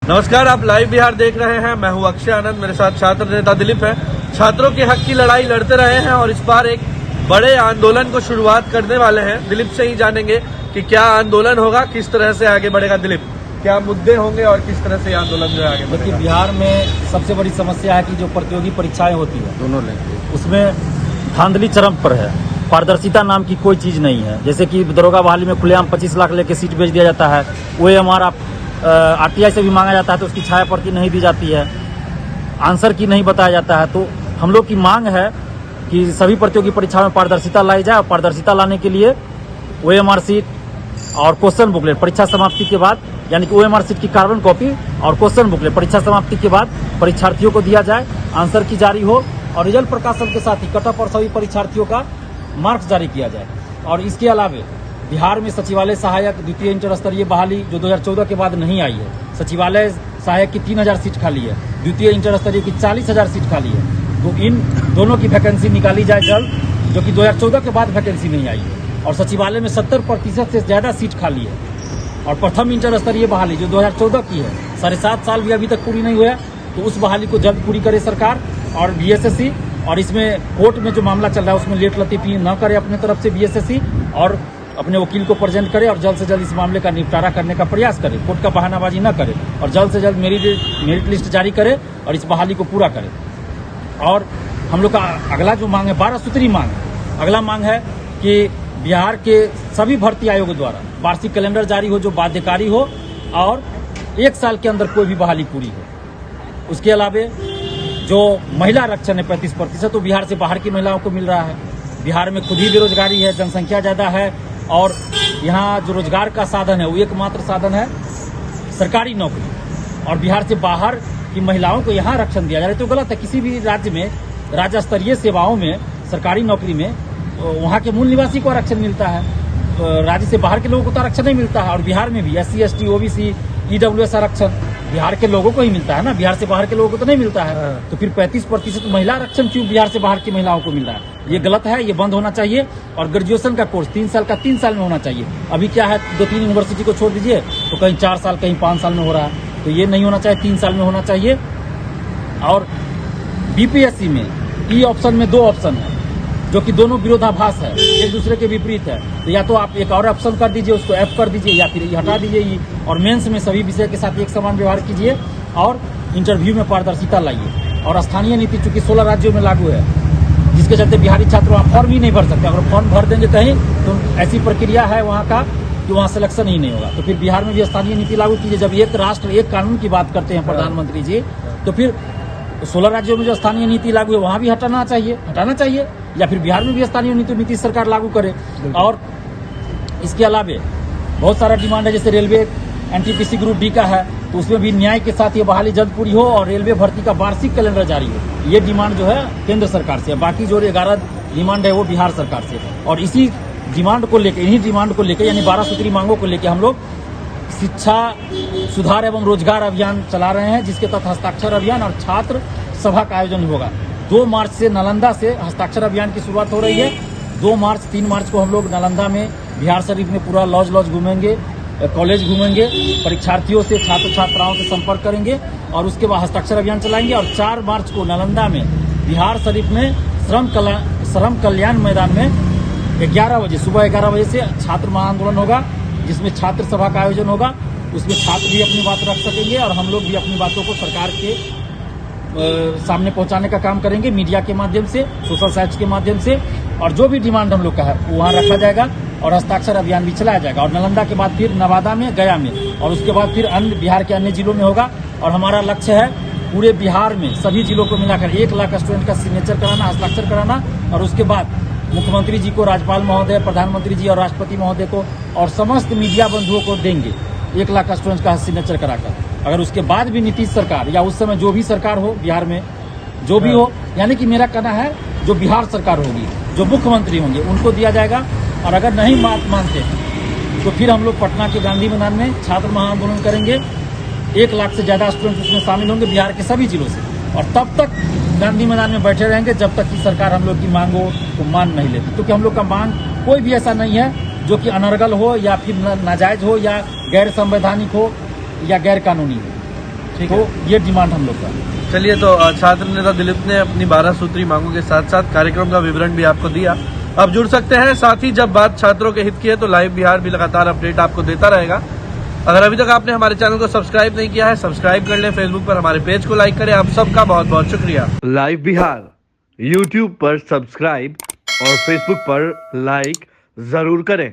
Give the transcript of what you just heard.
नमस्कार, आप लाइव बिहार देख रहे हैं। मैं हूं अक्षय आनंद, मेरे साथ छात्र नेता दिलीप है। छात्रों के हक की लड़ाई लड़ते रहे हैं और इस बार एक बड़े आंदोलन को शुरुआत करने वाले हैं। दिलीप से ही जानेंगे कि क्या आंदोलन होगा, किस तरह से आगे बढ़ेगा। दिलीप, क्या मुद्दे होंगे और किस तरह से आंदोलन जो है आगे बढ़ेगा? देखिए, बिहार में सबसे बड़ी समस्या है कि जो प्रतियोगी परीक्षाएं होती है दोनों लेंगे, उसमें धांधली चरम पर है। पारदर्शिता नाम की कोई चीज नहीं है। जैसे कि दरोगा बहाली में खुलेआम 25 लाख लेके सीट बेच दिया जाता है। OMR RTI से भी मांगा जाता है तो उसकी छाया प्रति नहीं दी जाती है, आंसर की नहीं बताया जाता है। तो हम लोग की मांग है कि सभी प्रतियोगी परीक्षाओं में पारदर्शिता लाई जाए और पारदर्शिता लाने के लिए OMR सीट और क्वेश्चन बुकलेट परीक्षा समाप्ति के बाद, यानी कि OMR सीट की कार्बन कॉपी और क्वेश्चन बुकलेट परीक्षा समाप्ति के बाद परीक्षार्थियों को दिया जाए, आंसर की जारी हो और रिजल्ट प्रकाशन के साथ ही कट ऑफ और सभी परीक्षार्थियों का मार्क्स जारी किया जाए। और इसके अलावा बिहार में सचिवालय सहायक द्वितीय इंटर स्तरीय बहाली जो 2014 के बाद नहीं आई है। सचिवालय सहायक की 3000 सीट खाली है, द्वितीय इंटर स्तरीय की 40,000 सीट खाली है। तो इन दोनों की वैकेंसी निकाली जाए जल्द, जो कि 2014 के बाद वैकेंसी नहीं आई है। और सचिवालय में 70% से ज्यादा सीट खाली है। और प्रथम इंटर स्तरीय बहाली जो 2014 की है, 7.5 साल भी अभी तक पूरी नहीं हुआ, तो उस बहाली को जल्द पूरी करे सरकार। और BSSC, और इसमें कोर्ट में जो मामला चल रहा है उसमें लेट लतीफी न करे अपने तरफ से BSSC, और अपने वकील को प्रेजेंट करे और जल्द से जल्द इस मामले का निपटारा करने का प्रयास करे, कोर्ट का बहानाबाजी न करे और जल्द से जल्द मेरिट लिस्ट जारी करे और इस बहाली को पूरा करे। और हम लोग का अगला जो मांग है 12 सूत्री मांग है। अगला मांग है कि बिहार के सभी भर्ती आयोगों द्वारा वार्षिक कैलेंडर जारी हो जो बाध्यकारी हो और 1 साल के अंदर कोई भी बहाली पूरी हो। उसके अलावा जो महिला आरक्षण है 35%, तो बिहार से बाहर की महिलाओं को मिल रहा है। बिहार में खुद ही बेरोजगारी है, जनसंख्या ज्यादा है और यहाँ जो रोजगार का साधन है वो एकमात्र साधन है सरकारी नौकरी। और बिहार से बाहर की महिलाओं को यहाँ आरक्षण दिया जा रहा है, तो गलत है। किसी भी राज्य में राज्य स्तरीय सेवाओं में सरकारी नौकरी में वहाँ के मूल निवासी को आरक्षण मिलता है, राज्य से बाहर के लोगों को तो आरक्षण नहीं मिलता है। और बिहार में भी SC ST OBC EWS आरक्षण बिहार के लोगों को ही मिलता है ना, बिहार से बाहर के लोगों को तो नहीं मिलता है। तो फिर 35% महिला आरक्षण क्यों बिहार से बाहर की महिलाओं को मिल रहा है? ये गलत है, ये बंद होना चाहिए। और ग्रेजुएशन का कोर्स 3 साल का 3 साल में होना चाहिए। अभी क्या है, 2-3 यूनिवर्सिटी को छोड़ दीजिए तो कहीं 4 साल कहीं 5 साल में हो रहा है। तो ये नहीं होना चाहिए, 3 साल में होना चाहिए। और BPSC में E ऑप्शन में 2 ऑप्शन है जो कि दोनों विरोधाभास है, एक दूसरे के विपरीत है। तो या तो आप एक और ऑप्शन कर दीजिए, उसको F कर दीजिए, या फिर हटा दीजिए। और मेंस में सभी विषय के साथ एक समान व्यवहार कीजिए और इंटरव्यू में पारदर्शिता लाइए। और स्थानीय नीति चूंकि 16 राज्यों में लागू है, जिसके चलते बिहारी छात्र वहाँ फॉर्म ही नहीं भर सकते। अगर फॉर्म भर देंगे कहीं तो ऐसी प्रक्रिया है वहाँ का कि वहाँ सिलेक्शन ही नहीं होगा। तो फिर बिहार में भी स्थानीय नीति लागू कीजिए। जब एक राष्ट्र एक कानून की बात करते हैं प्रधानमंत्री जी, तो फिर 16 राज्यों में जो स्थानीय नीति लागू है वहाँ भी हटाना चाहिए, या फिर बिहार में भी स्थानीय नीति नीतीश सरकार लागू करे। और इसके अलावा बहुत सारा डिमांड है, जैसे रेलवे NTPC ग्रुप D का है, तो उसमें भी न्याय के साथ ये बहाली जल्द पूरी हो और रेलवे भर्ती का वार्षिक कैलेंडर जारी हो। ये डिमांड जो है केंद्र सरकार से है, बाकी जो 11 डिमांड है वो बिहार सरकार से है। और इसी डिमांड को लेकर, इन्हीं डिमांड को लेकर, यानी 12 सूत्री मांगों को लेकर हम लोग शिक्षा सुधार एवं रोजगार अभियान चला रहे हैं, जिसके तहत हस्ताक्षर अभियान और छात्र सभा का आयोजन होगा। 2 मार्च से नालंदा से हस्ताक्षर अभियान की शुरुआत हो रही है। 2 मार्च 3 मार्च को हम लोग नालंदा में बिहार शरीफ में पूरा लॉज घूमेंगे, कॉलेज घूमेंगे, परीक्षार्थियों से छात्र छात्राओं से संपर्क करेंगे और उसके बाद हस्ताक्षर अभियान चलाएंगे। और 4 मार्च को नालंदा में बिहार शरीफ में श्रम कल्याण मैदान में 11 बजे, सुबह 11 बजे से छात्र महाआंदोलन होगा, जिसमें छात्र सभा का आयोजन होगा। उसमें छात्र भी अपनी बात रख सकेंगे और हम लोग भी अपनी बातों को सरकार के सामने पहुंचाने का काम करेंगे, मीडिया के माध्यम से, सोशल साइट्स के माध्यम से। और जो भी डिमांड हम लोग का है वो वहाँ रखा जाएगा और हस्ताक्षर अभियान भी चलाया जाएगा। और नालंदा के बाद फिर नवादा में, गया में, और उसके बाद फिर अन्य बिहार के अन्य जिलों में होगा। और हमारा लक्ष्य है पूरे बिहार में सभी जिलों को मिलाकर 1 लाख स्टूडेंट का सिग्नेचर कराना, हस्ताक्षर कराना। और उसके बाद मुख्यमंत्री जी को, राज्यपाल महोदय, प्रधानमंत्री जी और राष्ट्रपति महोदय को और समस्त मीडिया बंधुओं को देंगे 1 लाख स्टूडेंट का सिग्नेचर कराकर। अगर उसके बाद भी नीतीश सरकार या उस समय जो भी सरकार हो बिहार में, जो भी हो, यानी कि मेरा कहना है जो बिहार सरकार होगी, जो मुख्यमंत्री होंगे, उनको दिया जाएगा। और अगर नहीं बात मानते तो फिर हम लोग पटना के गांधी मैदान में छात्र महाआंदोलन करेंगे। 1 लाख से ज्यादा स्टूडेंट उसमें शामिल होंगे बिहार के सभी जिलों से, और तब तक गांधी मैदान में बैठे रहेंगे जब तक कि सरकार हम लोग की मांगों को मान नहीं लेती। क्योंकि हम लोग का मांग कोई भी ऐसा नहीं है जो कि अनर्गल हो या फिर नाजायज हो या गैर संवैधानिक हो या गैर कानूनी हो। ठीक तो ये डिमांड हम लोग का। चलिए, तो छात्र नेता दिलीप ने अपनी 12 सूत्री मांगों के साथ साथ कार्यक्रम का विवरण भी आपको दिया। अब जुड़ सकते हैं, साथ ही जब बात छात्रों के हित की है तो लाइव बिहार भी लगातार अपडेट आपको देता रहेगा। अगर अभी तक आपने हमारे चैनल को सब्सक्राइब नहीं किया है, सब्सक्राइब कर लें, फेसबुक पर हमारे पेज को लाइक करें। आप सबका बहुत बहुत शुक्रिया। लाइव बिहार यूट्यूब पर सब्सक्राइब और फेसबुक पर लाइक जरूर करें।